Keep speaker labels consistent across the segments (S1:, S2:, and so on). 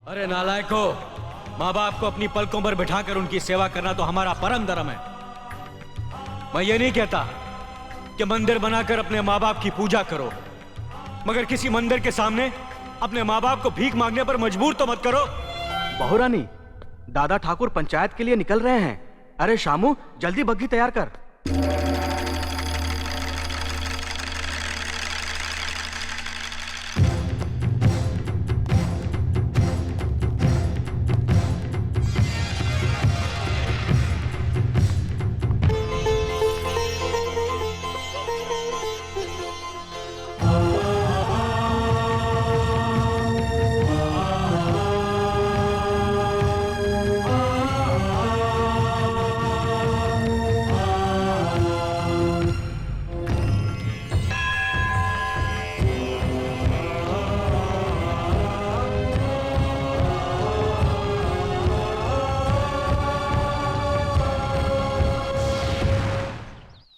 S1: अरे नालायको, माँ बाप को अपनी पलकों पर बिठाकर उनकी सेवा करना तो हमारा परम धर्म है। मैं ये नहीं कहता कि मंदिर बनाकर अपने माँ बाप की पूजा करो, मगर किसी मंदिर के सामने अपने माँ बाप को भीख मांगने पर मजबूर तो मत करो।
S2: बहू रानी, दादा ठाकुर पंचायत के लिए निकल रहे हैं। अरे शामू, जल्दी बग्घी तैयार कर।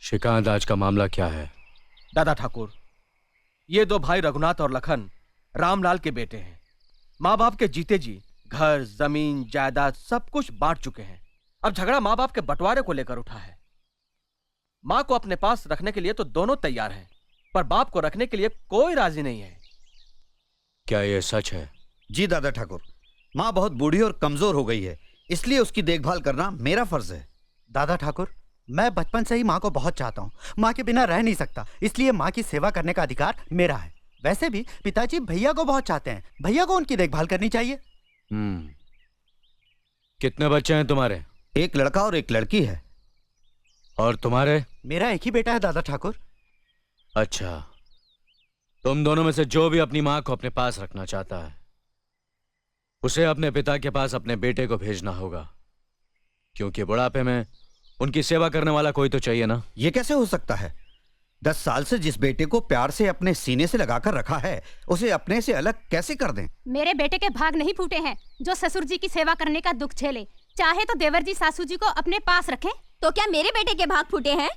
S1: श्रीकांत, आज का मामला क्या है?
S2: दादा ठाकुर, ये दो भाई रघुनाथ और लखन रामलाल के बेटे हैं। माँ बाप के जीते जी घर जमीन जायदाद सब कुछ बांट चुके हैं। अब झगड़ा माँ बाप के बंटवारे को लेकर उठा है। माँ को अपने पास रखने के लिए तो दोनों तैयार हैं, पर बाप को रखने के लिए कोई राजी नहीं है।
S1: क्या ये सच है?
S3: जी दादा ठाकुर, माँ बहुत बूढ़ी और कमजोर हो गई है, इसलिए उसकी देखभाल करना मेरा फर्ज है।
S4: दादा ठाकुर, मैं बचपन से ही माँ को बहुत चाहता हूँ। माँ के बिना रह नहीं सकता, इसलिए माँ की सेवा करने का अधिकार मेरा है। वैसे भी पिताजी भैया को बहुत चाहते हैं, भैया को उनकी देखभाल करनी चाहिए।
S1: कितने बच्चे हैं तुम्हारे?
S3: एक लड़का और एक लड़की है।
S1: और तुम्हारे?
S4: मेरा एक ही बेटा है दादा ठाकुर।
S1: अच्छा, तुम दोनों में से जो भी अपनी माँ को अपने पास रखना चाहता है, उसे अपने पिता के पास अपने बेटे को भेजना होगा, क्योंकि बुढ़ापे में उनकी सेवा करने वाला कोई तो चाहिए ना।
S3: ये कैसे हो सकता है? 10 साल से जिस बेटे को प्यार से अपने सीने से लगाकर रखा है, उसे अपने से अलग कैसे कर दें?
S5: मेरे बेटे के भाग नहीं फूटे हैं जो ससुर जी की सेवा करने का दुख झेले। चाहे तो देवर जी सासू जी को अपने पास रखें।
S6: तो क्या मेरे बेटे के भाग फूटे हैं?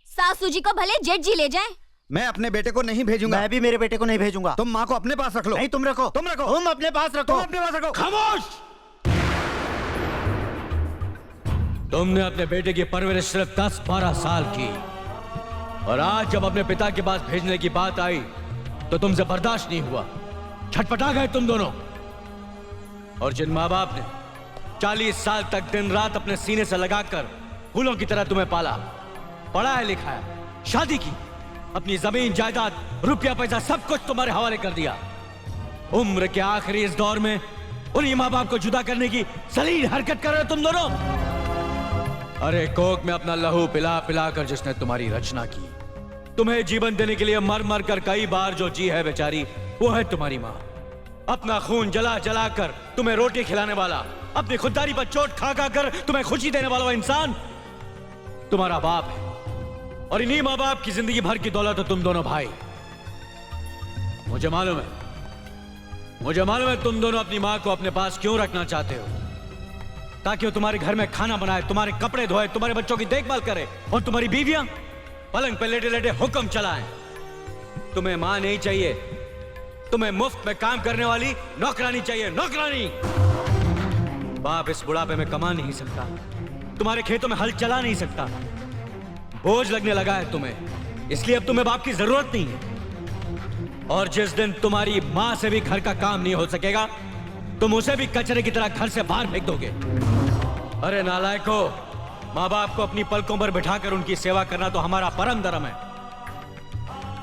S6: सासू जी को भले जेठ जी ले जाएं।
S3: मैं अपने बेटे को नहीं भेजूंगा।
S4: मैं भी मेरे बेटे को नहीं भेजूंगा।
S3: तुम माँ को अपने पास रख लो।
S4: नहीं, तुम रखो।
S3: तुम रखो।
S4: तुम अपने पास रखो।
S3: तुम अपने पास रखो।
S1: खामोश! तुमने अपने बेटे की परवरिश सिर्फ 10-12 साल की, और आज जब अपने पिता के पास भेजने की बात आई तो तुमसे बर्दाश्त नहीं हुआ। छटपटा गए तुम दोनों। और जिन माँ बाप ने 40 साल तक दिन रात अपने सीने से लगाकर फूलों की तरह तुम्हें पाला, पढ़ाया लिखाया, शादी की, अपनी जमीन जायदाद रुपया पैसा सब कुछ तुम्हारे हवाले कर दिया, उम्र के आखिरी इस दौर में उन्हीं माँ बाप को जुदा करने की सलील हरकत कर रहे हो तुम दोनों। अरे कोक में अपना लहू पिला पिला कर जिसने तुम्हारी रचना की, तुम्हें जीवन देने के लिए मर मर कर कई बार जो जी है बेचारी, वो है तुम्हारी माँ। अपना खून जला जला कर तुम्हें रोटी खिलाने वाला, अपनी खुददारी पर चोट खा खा कर तुम्हें खुशी देने वाला वो इंसान तुम्हारा बाप है। और इन्हीं माँ बाप की जिंदगी भर की दौलत हो तुम दोनों भाई। मुझे मालूम है तुम दोनों अपनी माँ को अपने पास क्यों रखना चाहते हो, ताकि वो तुम्हारे घर में खाना बनाए, तुम्हारे कपड़े धोए, तुम्हारे बच्चों की देखभाल करे, और तुम्हारी बीवियां पलंग पे लेटे लेटे हुक्म चलाएं। तुम्हें मां नहीं चाहिए, तुम्हें मुफ्त में काम करने वाली नौकरानी चाहिए, नौकरानी। बाप इस बुढ़ापे में कमा नहीं सकता, तुम्हारे खेतों में हल चला नहीं सकता, बोझ लगने लगा है तुम्हें, इसलिए अब तुम्हें बाप की जरूरत नहीं है। और जिस दिन तुम्हारी मां से भी घर का काम नहीं हो सकेगा, तुम उसे भी कचरे की तरह घर से बाहर फेंक दोगे। अरे नालायको, माँ बाप को अपनी पलकों पर बिठाकर उनकी सेवा करना तो हमारा परम धर्म है।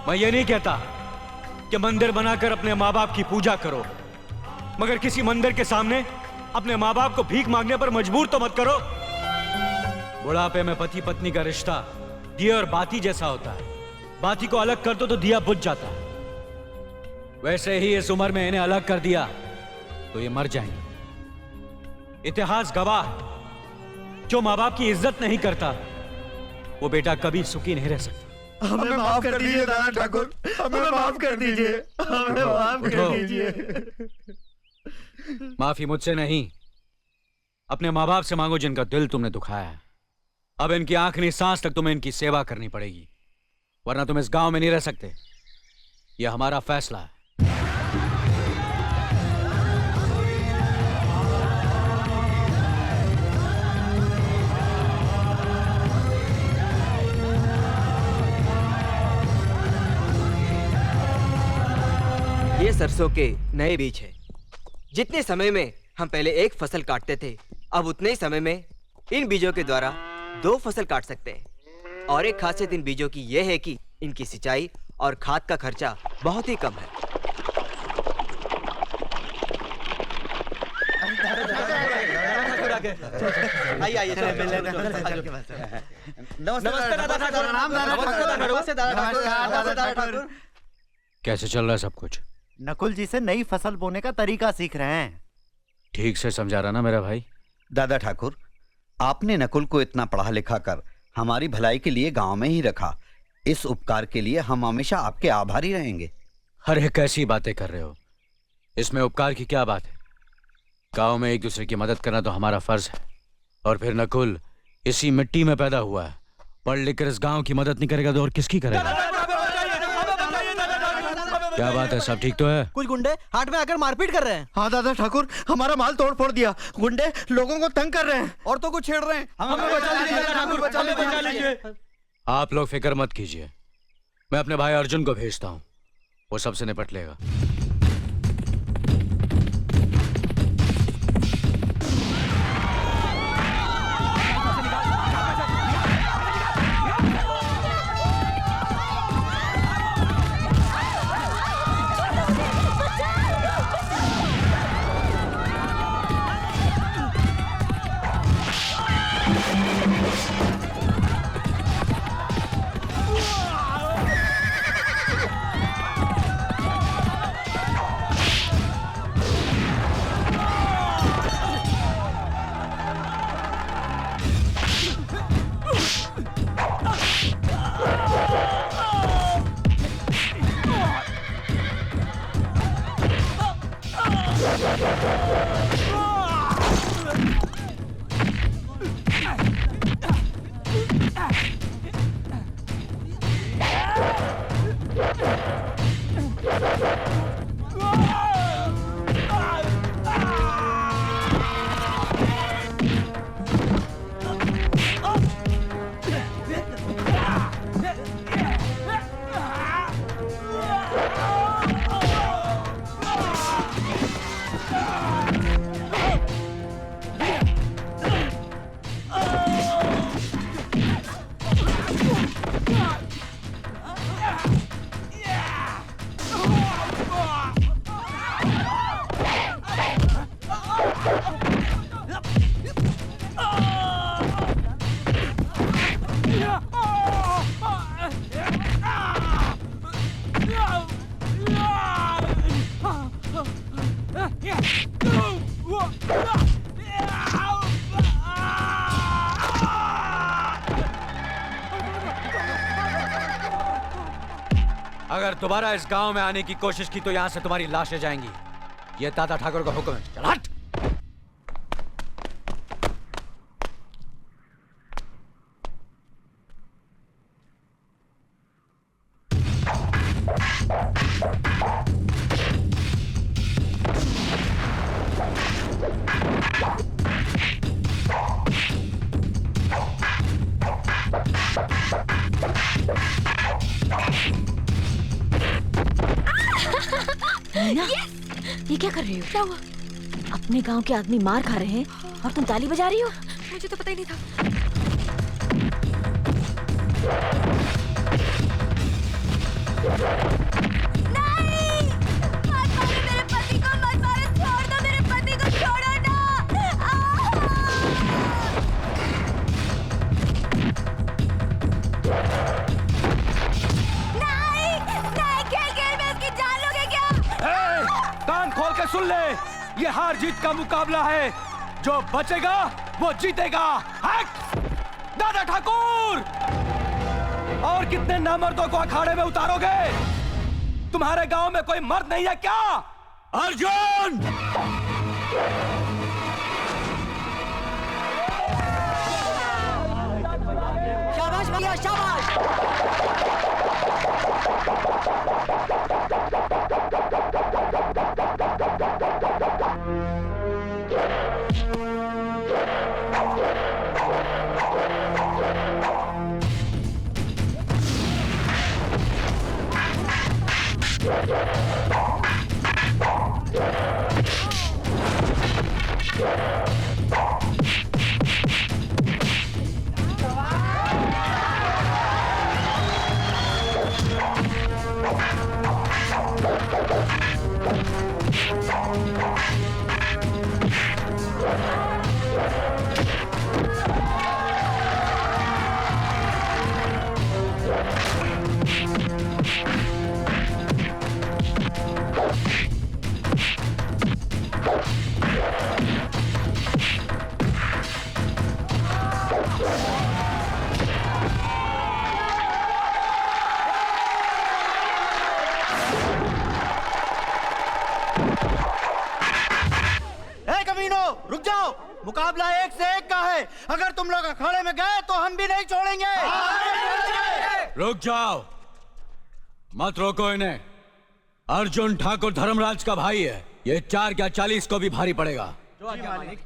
S1: मैं ये नहीं कहता कि मंदिर बनाकर अपने माँ बाप की पूजा करो, मगर किसी मंदिर के सामने अपने माँ बाप को भीख मांगने पर मजबूर तो मत करो। बुढ़ापे में पति पत्नी का रिश्ता दिया और बाती जैसा होता है, बाती को अलग कर दो तो दिया बुझ जाता है। वैसे ही इस उम्र में इन्हें अलग कर दिया तो ये मर जाएंगे। इतिहास गवाह है, जो माँ बाप की इज्जत नहीं करता वो बेटा कभी सुखी नहीं रह सकता।
S4: हमें माफ कर दीजिए दादा ठाकुर, हमें माफ कर दीजिए, हमें माफ कर दीजिए।
S1: माफी मुझसे नहीं, अपने माँ बाप से मांगो जिनका दिल तुमने दुखाया है। अब इनकी आखिरी सांस तक तुम्हें इनकी सेवा करनी पड़ेगी, वरना तुम इस गांव में नहीं रह सकते। यह हमारा फैसला है।
S7: ये सरसों के नए बीज है। जितने समय में हम पहले एक फसल काटते थे, अब उतने ही समय में इन बीजों के द्वारा 2 फसल काट सकते हैं। और एक खासियत इन बीजों की यह है कि इनकी सिंचाई और खाद का खर्चा बहुत ही कम है।
S2: आइए नमस्ते दादा ठाकुर।
S1: कैसे चल रहा है सब कुछ?
S4: नकुल जी से नई फसल बोने का तरीका सीख रहे हैं।
S1: ठीक से समझा रहा ना मेरा भाई?
S3: दादा ठाकुर, आपने नकुल को इतना पढ़ा लिखा कर हमारी भलाई के लिए गांव में ही रखा। इस उपकार के लिए हम हमेशा आपके आभारी रहेंगे।
S1: अरे कैसी बातें कर रहे हो? इसमें उपकार की क्या बात है? गांव में एक दूसरे की मदद करना तो हमारा फर्ज है। और फिर नकुल इसी मिट्टी में पैदा हुआ है, पढ़ लिख कर इस गांव की मदद नहीं करेगा तो और किसकी करेगा? क्या बात है, सब ठीक तो है?
S2: कुछ गुंडे हाट में आकर मारपीट कर रहे हैं।
S4: हाँ दादा ठाकुर, हमारा माल तोड़ फोड़ दिया। गुंडे लोगों को तंग कर रहे हैं।
S2: औरतों को छेड़ रहे हैं।
S4: हमें बचा लीजिए ठाकुर, बचा लीजिए।
S1: आप लोग फिक्र मत कीजिए, मैं अपने भाई अर्जुन को भेजता हूँ, वो सबसे निपट लेगा। अगर दोबारा इस गांव में आने की कोशिश की तो यहां से तुम्हारी लाशें जाएंगी। ये दादा ठाकुर का हुक्म है। चल हट।
S6: ये क्या कर रही हो? क्या हुआ? अपने गांव के आदमी मार खा रहे हैं और तुम ताली बजा रही हो? मुझे तो पता ही नहीं था। नहीं! मत मारो मेरे पति को, मत मारो, छोड़ दो मेरे पति को, छोड़ो ना! नहीं! नहीं, खेल में उसकी जान लोगे क्या?
S1: कान खोल के सुन ले, ये हार जीत का मुकाबला है, जो बचेगा वो जीतेगा। हट! दादा ठाकुर! और कितने नामर्दों को अखाड़े में उतारोगे? तुम्हारे गांव में कोई मर्द नहीं है क्या? अर्जुन!
S6: शाबाश भैया, शाबाश!
S4: ए कमीनो, रुक जाओ। मुकाबला एक से एक का है। अगर तुम लोग अखाड़े में गए तो हम भी नहीं छोड़ेंगे।
S1: रुक जाओ, मत रोको इन्हें। अर्जुन ठाकुर धर्मराज का भाई है, ये 4 क्या 40 को भी भारी पड़ेगा।
S2: जो आज्ञा मालिक।